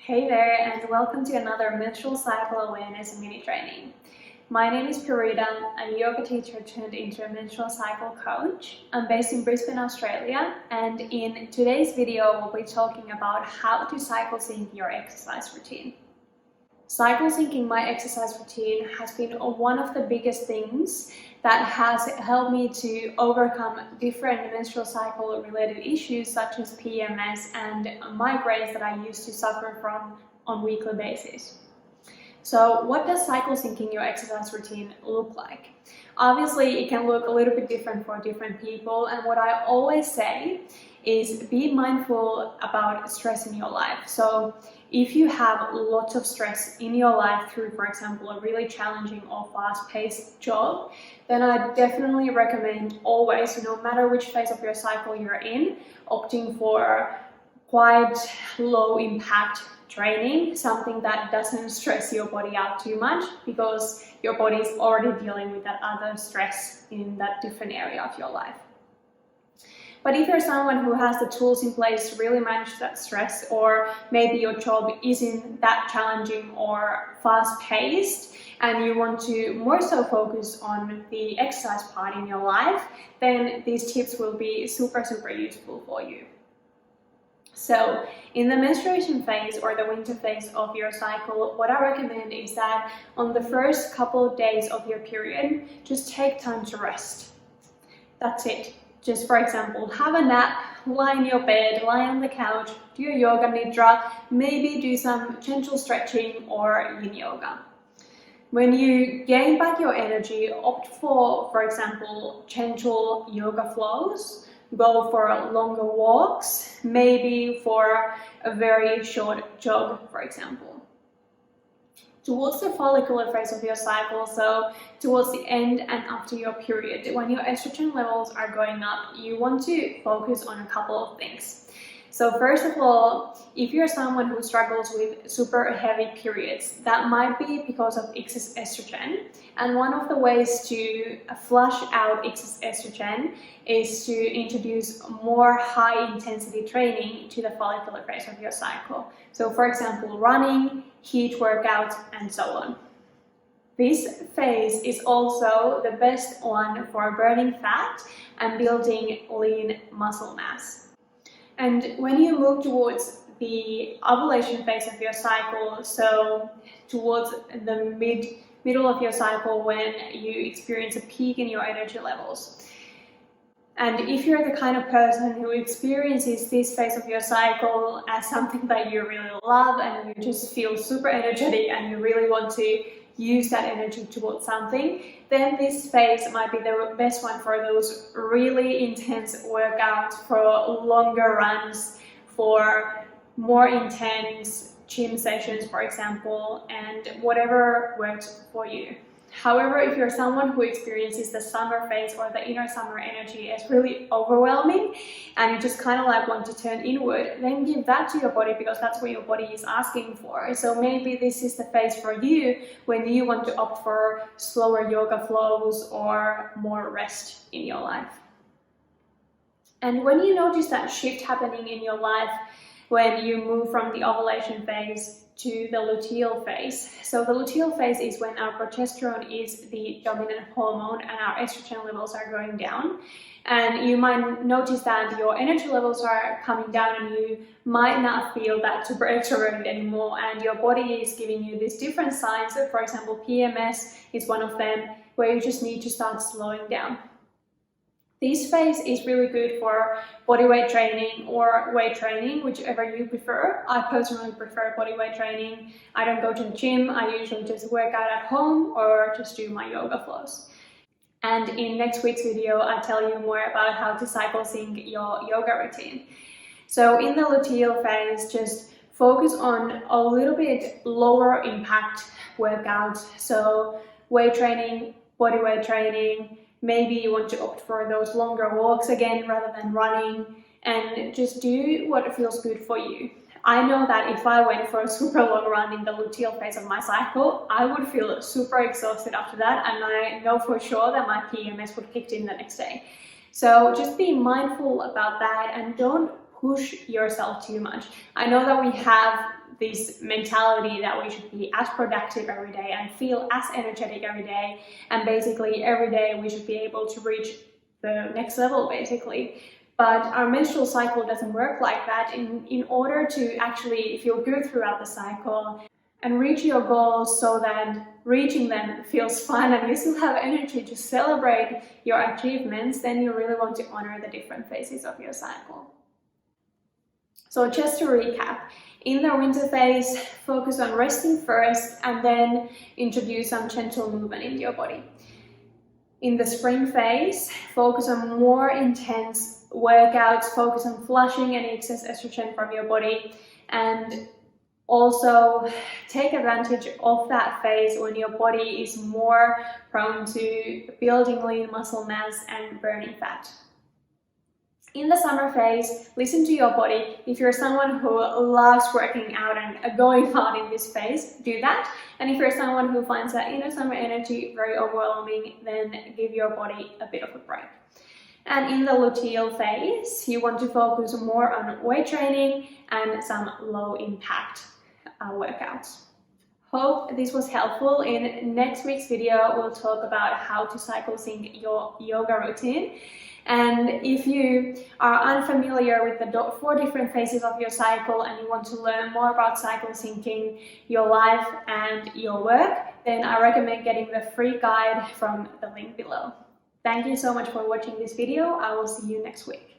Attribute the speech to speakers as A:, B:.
A: Hey there, and welcome to another menstrual cycle awareness mini training. My name is Purita. I'm a yoga teacher turned into a menstrual cycle coach. I'm based in Brisbane, Australia, and in today's video we'll be talking about how to cycle sync your exercise routine. Cycle syncing my exercise routine has been one of the biggest things that has helped me to overcome different menstrual cycle related issues such as PMS and migraines that I used to suffer from on a weekly basis. So what does cycle syncing your exercise routine look like? Obviously, it can look a little bit different for different people, and what I always say is be mindful about stress in your life. So if you have lots of stress in your life through, for example, a really challenging or fast-paced job, then I definitely recommend always, no matter which phase of your cycle you're in, opting for quite low impact training, something that doesn't stress your body out too much because your body is already dealing with that other stress in that different area of your life. But if you're someone who has the tools in place to really manage that stress, or maybe your job isn't that challenging or fast-paced and you want to more so focus on the exercise part in your life, then these tips will be super useful for you. So in the menstruation phase or the winter phase of your cycle, what I recommend is that on the first couple of days of your period, just take time to rest. That's it. Just for example, have a nap, lie in your bed, lie on the couch, do your yoga nidra, maybe do some gentle stretching or yin yoga. When you gain back your energy, opt for example, gentle yoga flows, go for longer walks, maybe for a very short jog, for example. Towards the follicular phase of your cycle, so towards the end and after your period, when your estrogen levels are going up, you want to focus on a couple of things. So first of all, if you're someone who struggles with super heavy periods, that might be because of excess estrogen. And one of the ways to flush out excess estrogen is to introduce more high intensity training to the follicular phase of your cycle. So for example, running, heat workouts, and so on. This phase is also the best one for burning fat and building lean muscle mass. And when you move towards the ovulation phase of your cycle, so towards the middle of your cycle when you experience a peak in your energy levels. And if you're the kind of person who experiences this phase of your cycle as something that you really love and you just feel super energetic and you really want to use that energy towards something, then this phase might be the best one for those really intense workouts, for longer runs, for more intense gym sessions, for example, and whatever works for you. However, if you're someone who experiences the summer phase or the inner summer energy as really overwhelming and you just kind of like want to turn inward, then give that to your body because that's what your body is asking for. So maybe this is the phase for you when you want to opt for slower yoga flows or more rest in your life. And when you notice that shift happening in your life, when you move from the ovulation phase to the luteal phase. So the luteal phase is when our progesterone is the dominant hormone and our estrogen levels are going down. And you might notice that your energy levels are coming down and you might not feel that super extroverted anymore, and your body is giving you these different signs. So for example, PMS is one of them, where you just need to start slowing down. This phase is really good for bodyweight training or weight training, whichever you prefer. I personally prefer bodyweight training. I don't go to the gym. I usually just work out at home or just do my yoga flows. And in next week's video, I tell you more about how to cycle sync your yoga routine. So in the luteal phase, just focus on a little bit lower impact workouts. So weight training, bodyweight training. Maybe you want to opt for those longer walks again rather than running, and just do what feels good for you. I know that if I went for a super long run in the luteal phase of my cycle, I would feel super exhausted after that, and I know for sure that my PMS would kick in the next day. So just be mindful about that and don't push yourself too much. I know that we have this mentality that we should be as productive every day and feel as energetic every day, and basically every day we should be able to reach the next level basically. But our menstrual cycle doesn't work like that. In order to actually feel good throughout the cycle and reach your goals so that reaching them feels fun and you still have energy to celebrate your achievements, then you really want to honor the different phases of your cycle. So just to recap, in the winter phase, focus on resting first and then introduce some gentle movement into your body. In the spring phase, focus on more intense workouts, focus on flushing any excess estrogen from your body, and also take advantage of that phase when your body is more prone to building lean muscle mass and burning fat. In the summer phase, listen to your body. If you're someone who loves working out and going hard in this phase, do that. And if you're someone who finds that inner summer energy very overwhelming, then give your body a bit of a break. And in the luteal phase, you want to focus more on weight training and some low impact workouts. Hope this was helpful. In next week's video, we'll talk about how to cycle sync your yoga routine. And if you are unfamiliar with the 4 different phases of your cycle and you want to learn more about cycle syncing your life and your work, then I recommend getting the free guide from the link below. Thank you so much for watching this video. I will see you next week.